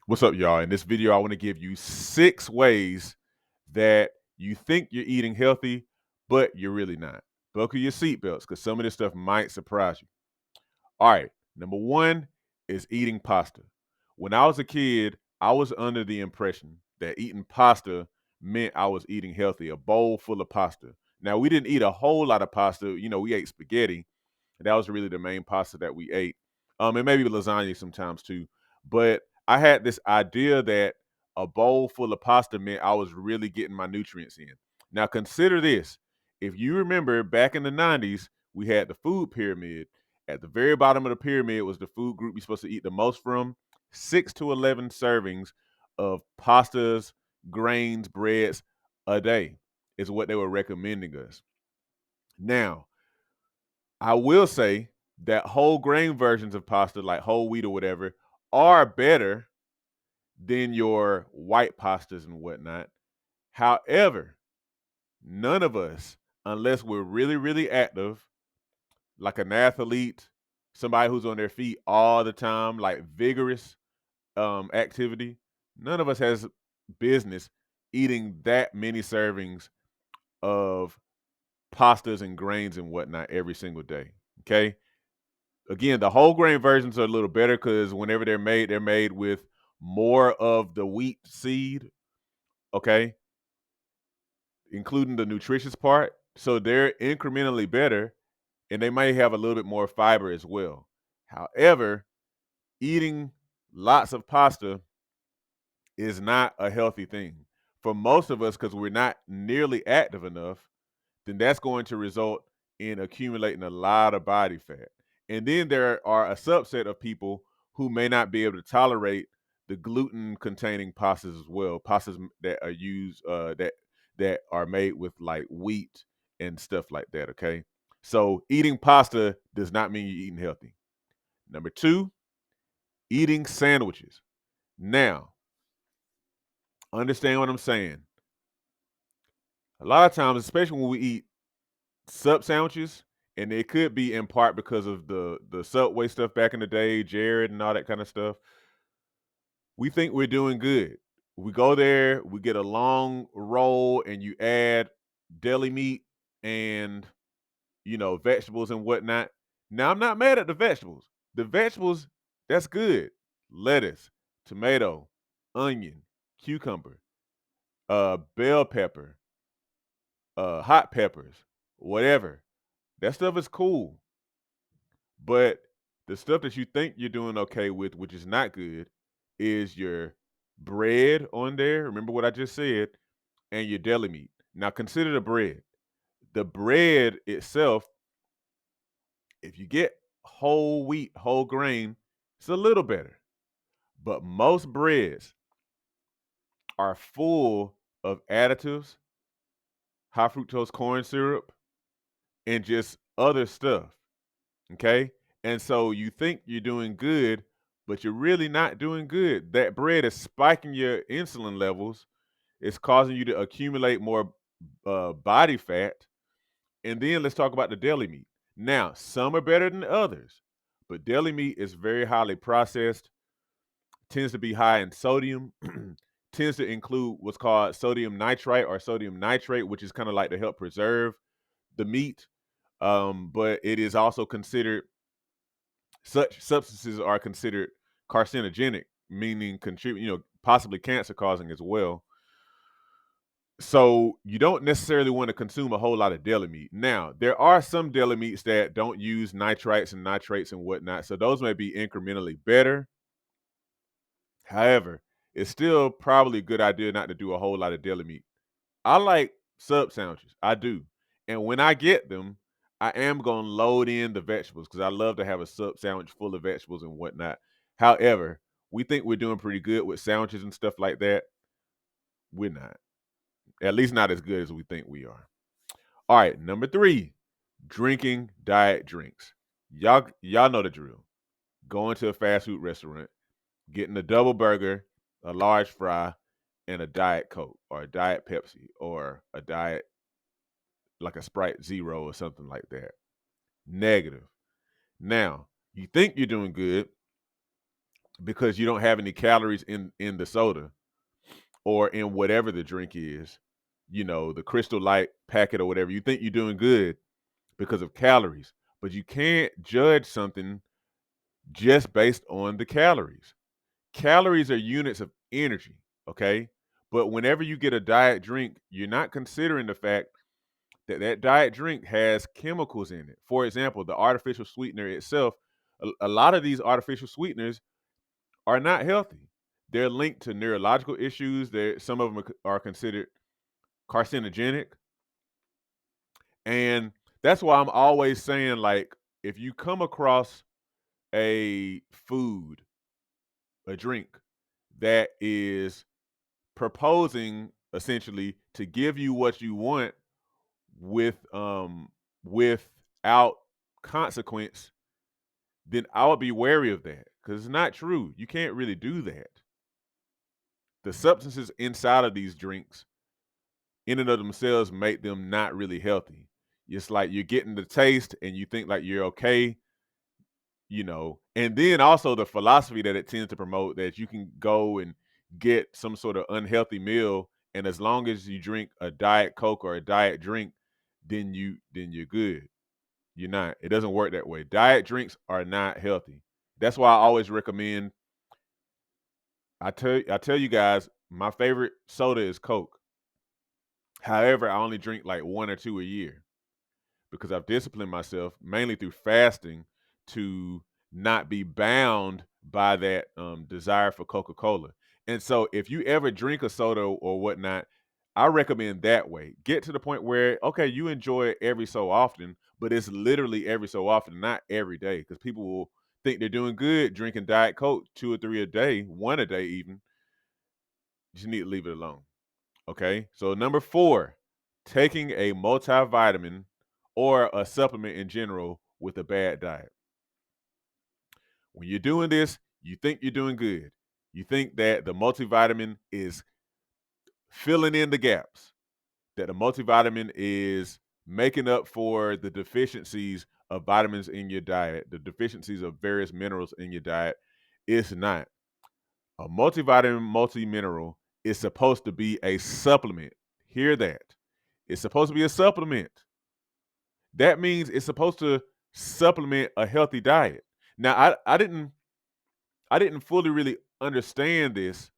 What's up, y'all? In this video, I want to give you 6 ways that you think you're eating healthy, but you're really not. Buckle your seatbelts because some of this stuff might surprise you. All right, number 1 is eating pasta. When I was a kid, I was under the impression that eating pasta meant I was eating healthy, a bowl full of pasta. Now, we didn't eat a whole lot of pasta. We ate spaghetti, and that was really the main pasta that we ate. And maybe lasagna sometimes too. But I had this idea that a bowl full of pasta meant I was really getting my nutrients in. Now consider this. If you remember back in the 90s, we had the food pyramid. At the very bottom of the pyramid was the food group you're supposed to eat the most from. 6 to 11 servings of pastas, grains, breads a day is what they were recommending us. Now, I will say that whole grain versions of pasta, like whole wheat or whatever, are better than your white pastas and whatnot. However, none of us, unless we're really, really active, like an athlete, somebody who's on their feet all the time, like vigorous activity, none of us has business eating that many servings of pastas and grains and whatnot every single day. Okay. Again, the whole grain versions are a little better because whenever they're made with more of the wheat seed, okay, including the nutritious part. So they're incrementally better and they might have a little bit more fiber as well. However, eating lots of pasta is not a healthy thing. For most of us, because we're not nearly active enough, then that's going to result in accumulating a lot of body fat. And then there are a subset of people who may not be able to tolerate the gluten containing pastas as well. Pastas that are used that are made with like wheat and stuff like that. Okay. So eating pasta does not mean you're eating healthy. Number 2, eating sandwiches. Now, understand what I'm saying. A lot of times, especially when we eat sub sandwiches, and it could be in part because of the Subway stuff back in the day, Jared and all that kind of stuff. We think we're doing good. We go there, we get a long roll, and you add deli meat and vegetables and whatnot. Now I'm not mad at the vegetables. The vegetables, that's good. Lettuce, tomato, onion, cucumber, bell pepper, hot peppers, whatever. That stuff is cool. But the stuff that you think you're doing okay with, which is not good, is your bread on there. Remember what I just said, and your deli meat. Now consider the bread. The bread itself, if you get whole wheat, whole grain, it's a little better. But most breads are full of additives, high fructose corn syrup, and just other stuff. Okay. And so you think you're doing good, but you're really not doing good. That bread is spiking your insulin levels. It's causing you to accumulate more body fat. And then let's talk about the deli meat. Now, some are better than others, but deli meat is very highly processed, tends to be high in sodium, tends to include what's called sodium nitrite or sodium nitrate, which is kind of like to help preserve the meat. But it is also considered such substances are considered carcinogenic, meaning contribute, possibly cancer causing as well. So you don't necessarily want to consume a whole lot of deli meat. Now, there are some deli meats that don't use nitrites and nitrates and whatnot, so those may be incrementally better. However, it's still probably a good idea not to do a whole lot of deli meat. I like sub sandwiches. I do. And when I get them, I am going to load in the vegetables because I love to have a sub sandwich full of vegetables and whatnot. However, we think we're doing pretty good with sandwiches and stuff like that. We're not. At least not as good as we think we are. All right, number 3, drinking diet drinks. Y'all know the drill. Going to a fast food restaurant, getting a double burger, a large fry, and a Diet Coke or a Diet Pepsi or a Diet like a Sprite Zero or something like that. Negative. Now, you think you're doing good, because you don't have any calories in the soda or in whatever the drink is, the Crystal Light packet or whatever. You think you're doing good because of calories, but you can't judge something just based on the calories. Calories are units of energy, okay? But whenever you get a diet drink, you're not considering the fact that that diet drink has chemicals in it. For example, the artificial sweetener itself, a lot of these artificial sweeteners are not healthy. They're linked to neurological issues. Some of them are considered carcinogenic. And that's why I'm always saying, like, if you come across a food, a drink that is proposing essentially to give you what you want without consequence, then I would be wary of that because it's not true. You can't really do that. The substances inside of these drinks, in and of themselves, make them not really healthy. It's like you're getting the taste and you think like you're okay, and then also the philosophy that it tends to promote that you can go and get some sort of unhealthy meal, and as long as you drink a diet Coke or a diet drink, then you're good. You're not. It doesn't work that way. Diet drinks are not healthy. That's why I always recommend. I tell you guys, my favorite soda is Coke. However, I only drink like one or two a year because I've disciplined myself mainly through fasting to not be bound by that desire for Coca-Cola. And so if you ever drink a soda or whatnot, I recommend that way. Get to the point where, okay, you enjoy it every so often, but it's literally every so often, not every day, because people will think they're doing good drinking Diet Coke 2 or 3 a day, one a day even. You just need to leave it alone. Okay. So number 4, taking a multivitamin or a supplement in general with a bad diet. When you're doing this, you think you're doing good. You think that the multivitamin is filling in the gaps, that the multivitamin is making up for the deficiencies of vitamins in your diet, the deficiencies of various minerals in your diet. It's not. A multivitamin, multi-mineral is supposed to be a supplement. Hear that. It's supposed to be a supplement. That means it's supposed to supplement a healthy diet. Now, I didn't fully really understand this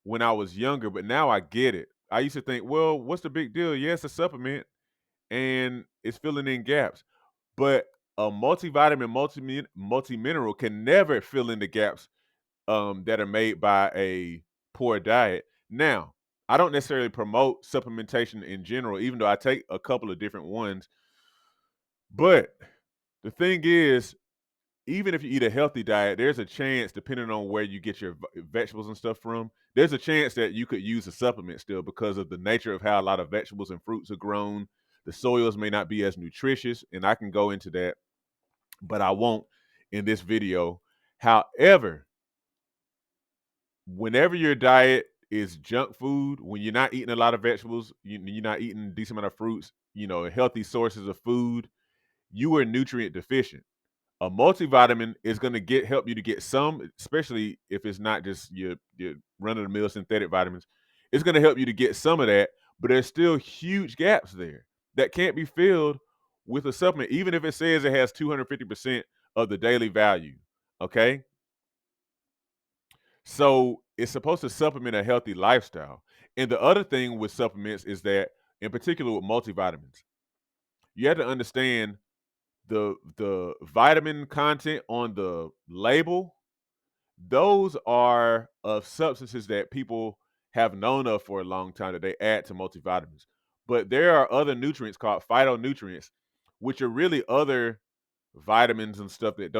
when I was younger, but now I get it. I used to think, well, what's the big deal? Yeah, it's a supplement and it's filling in gaps. But a multivitamin, multi mineral can never fill in the gaps that are made by a poor diet. Now, I don't necessarily promote supplementation in general, even though I take a couple of different ones. But the thing is, even if you eat a healthy diet, there's a chance, depending on where you get your vegetables and stuff from, there's a chance that you could use a supplement still because of the nature of how a lot of vegetables and fruits are grown. The soils may not be as nutritious, and I can go into that, but I won't in this video. However, whenever your diet is junk food, when you're not eating a lot of vegetables, you're not eating a decent amount of fruits, healthy sources of food, you are nutrient deficient. A multivitamin is going to help you to get some, especially if it's not just your run of the mill synthetic vitamins. It's going to help you to get some of that, but there's still huge gaps there that can't be filled with a supplement, even if it says it has 250% of the daily value. Okay, so it's supposed to supplement a healthy lifestyle. And the other thing with supplements is that, in particular with multivitamins, you have to understand the vitamin content on the label. Those are of substances that people have known of for a long time that they add to multivitamins. But there are other nutrients called phytonutrients, which are really other vitamins and stuff that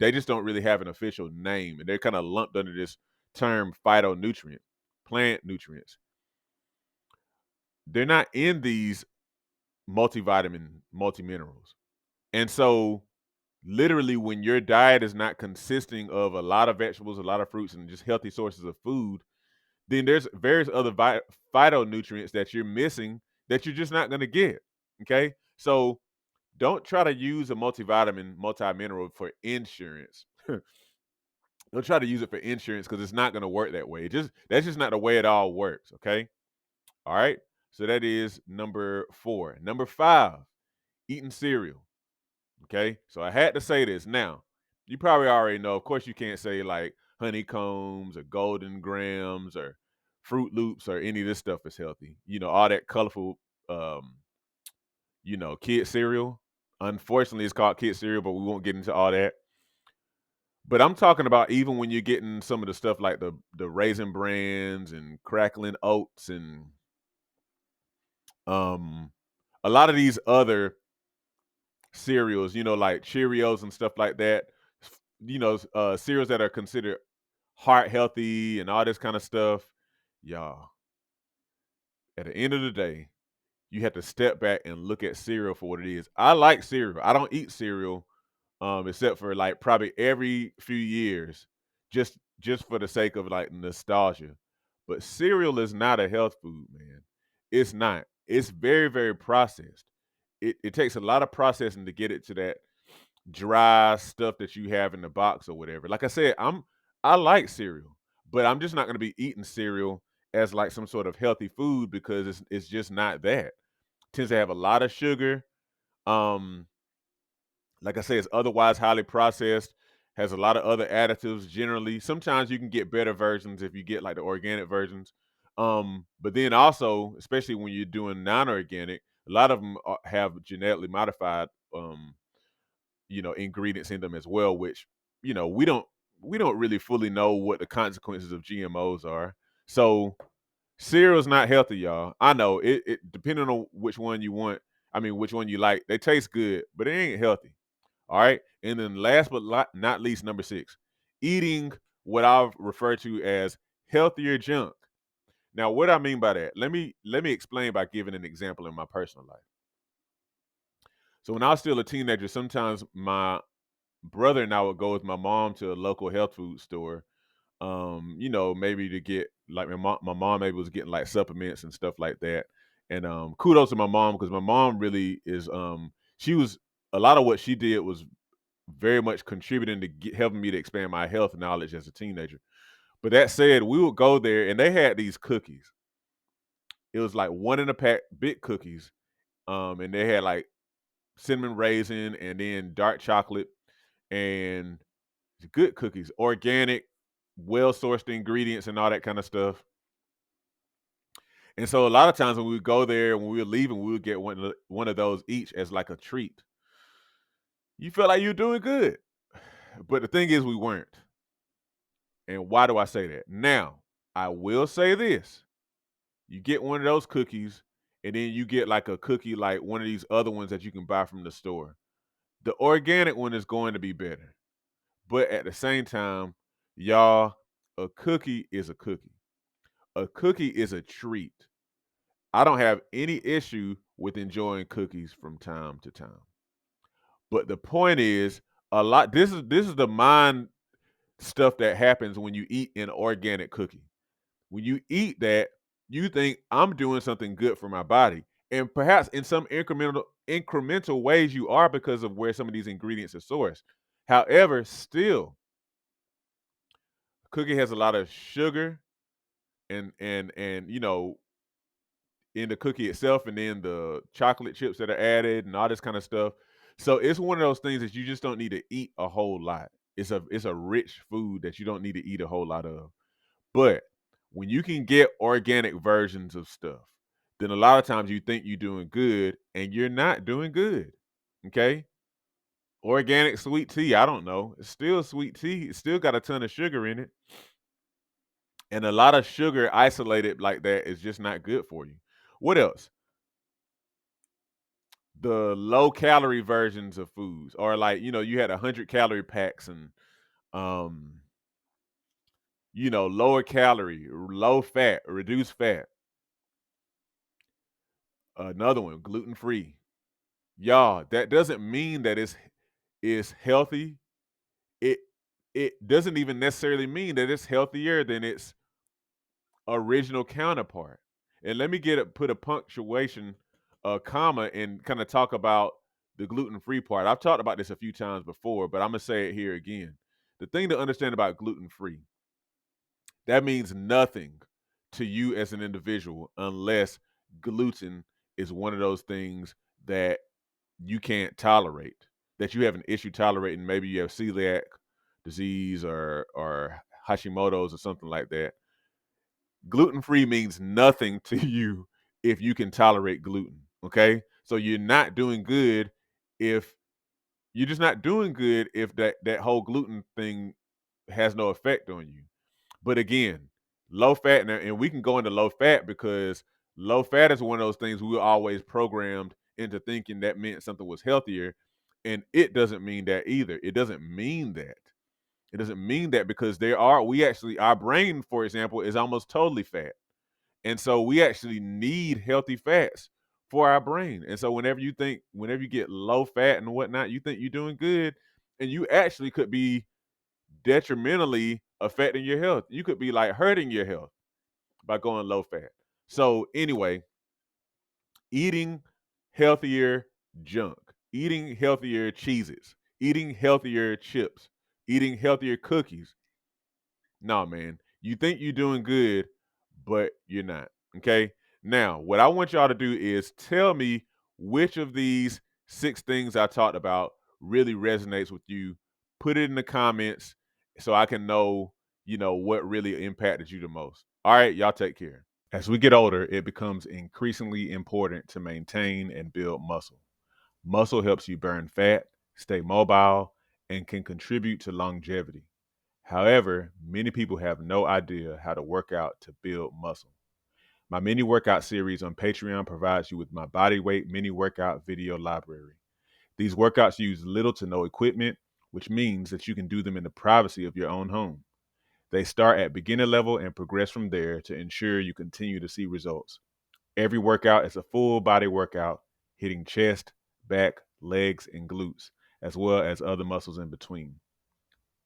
they just don't really have an official name. And they're kind of lumped under this term phytonutrient, plant nutrients. They're not in these multivitamin, multiminerals. And so literally when your diet is not consisting of a lot of vegetables, a lot of fruits, and just healthy sources of food, then there's various other phytonutrients that you're missing that you're just not going to get. Okay. So don't try to use a multivitamin, multi-mineral for insurance. Don't try to use it for insurance because it's not going to work that way. That's just not the way it all works. Okay. All right. So that is number 4. Number 5, eating cereal. Okay. So I had to say this. Now, you probably already know. Of course, you can't say like honeycombs or golden grams or Fruit Loops or any of this stuff is healthy. All that colorful, um, kid cereal. Unfortunately, it's called kid cereal, but we won't get into all that. But I'm talking about even when you're getting some of the stuff like the Raisin Brands and Crackling Oats and um a lot of these other cereals, like Cheerios and stuff like that. Cereals that are considered heart healthy and all this kind of stuff. Y'all, at the end of the day, you have to step back and look at cereal for what it is. I like cereal. I don't eat cereal except for like probably every few years, just for the sake of like nostalgia. But cereal is not a health food, man. It's not. It's very, very processed. It takes a lot of processing to get it to that dry stuff that you have in the box or whatever. Like I said, I like cereal, but I'm just not going to be eating cereal as like some sort of healthy food because it's just not that. It tends to have a lot of sugar. Um, like I say, it's otherwise highly processed, has a lot of other additives generally. Sometimes you can get better versions if you get like the organic versions. But then also, especially when you're doing non-organic, a lot of them have genetically modified ingredients in them as well, which, we don't really fully know what the consequences of GMOs are. So cereal's not healthy, y'all. I know it depending on which one you want, which one you like, they taste good, but it ain't healthy. All right. And then last but not least, number 6, eating what I've referred to as healthier junk. Now, what I mean by that, let me explain by giving an example in my personal life. So when I was still a teenager, sometimes my brother and I would go with my mom to a local health food store. Maybe to get like my mom maybe was getting like supplements and stuff like that. And kudos to my mom because my mom really is she was a lot of what she did was very much contributing to helping me to expand my health knowledge as a teenager. But that said, we would go there and they had these cookies. It was like one in a pack, big cookies. And they had like cinnamon raisin and then dark chocolate and good cookies, organic, well sourced ingredients and all that kind of stuff. And so a lot of times when we would go there, when we were leaving, we would get one of those each as like a treat. You felt like you were doing good. But the thing is, we weren't. And why do I say that? Now, I will say this. You get one of those cookies, and then you get like a cookie like one of these other ones that you can buy from the store. The organic one is going to be better. But at the same time, y'all, a cookie is a cookie. A cookie is a treat. I don't have any issue with enjoying cookies from time to time. But the point is, a lot this is the mind stuff that happens when you eat an organic cookie. When you eat that, you think I'm doing something good for my body. And perhaps in some incremental ways you are because of where some of these ingredients are sourced. However, still, cookie has a lot of sugar and in the cookie itself and then the chocolate chips that are added and all this kind of stuff. So it's one of those things that you just don't need to eat a whole lot. It's a rich food that you don't need to eat a whole lot of. But when you can get organic versions of stuff, then a lot of times you think you're doing good and you're not doing good. Okay? Organic sweet tea, I don't know. It's still sweet tea. It's still got a ton of sugar in it. And a lot of sugar isolated like that is just not good for you. What else? The low calorie versions of foods, or like, you had 100-calorie packs and um, lower calorie, low fat, reduced fat. Another one, gluten free. Y'all, that doesn't mean that it's healthy. It it doesn't even necessarily mean that it's healthier than its original counterpart. And let me put a punctuation, a comma, and kind of talk about the gluten free part. I've talked about this a few times before, but I'm gonna say it here again. the thing to understand about gluten-free, that means nothing to you as an individual unless gluten is one of those things that you can't tolerate, that you have an issue tolerating. Maybe you have celiac disease or Hashimoto's or something like that. Gluten free means nothing to you if you can tolerate gluten. Okay, so you're not doing good if you're just not doing good if that whole gluten thing has no effect on you. But again, low fat, and we can go into low fat because low fat is one of those things we were always programmed into thinking that meant something was healthier. And it doesn't mean that either. It doesn't mean that. It doesn't mean that because our brain, for example, is almost totally fat. And so we actually need healthy fats for our brain. And so whenever you get low fat and whatnot, you think you're doing good, and you actually could be detrimentally affecting your health. You could be like hurting your health by going low fat. So anyway, eating healthier junk, eating healthier cheeses, eating healthier chips, eating healthier cookies. No, man. You think you're doing good, but you're not. Okay. Now, what I want y'all to do is tell me which of these 6 things I talked about really resonates with you. Put it in the comments so I can know, what really impacted you the most. All right, y'all take care. As we get older, it becomes increasingly important to maintain and build muscle. Muscle helps you burn fat, stay mobile, and can contribute to longevity. However, many people have no idea how to work out to build muscle. My mini workout series on Patreon provides you with my body weight mini workout video library. These workouts use little to no equipment, which means that you can do them in the privacy of your own home. They start at beginner level and progress from there to ensure you continue to see results. Every workout is a full body workout, hitting chest, back, legs, and glutes, as well as other muscles in between.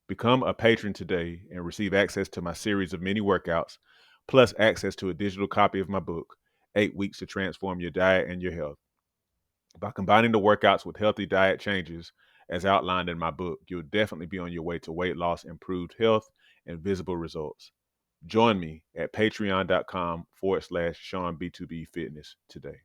Become a patron today and receive access to my series of mini workouts, plus access to a digital copy of my book, 8 Weeks to Transform Your Diet and Your Health. By combining the workouts with healthy diet changes, as outlined in my book, you'll definitely be on your way to weight loss, improved health, and visible results. Join me at patreon.com/SeanB2B Fitness today.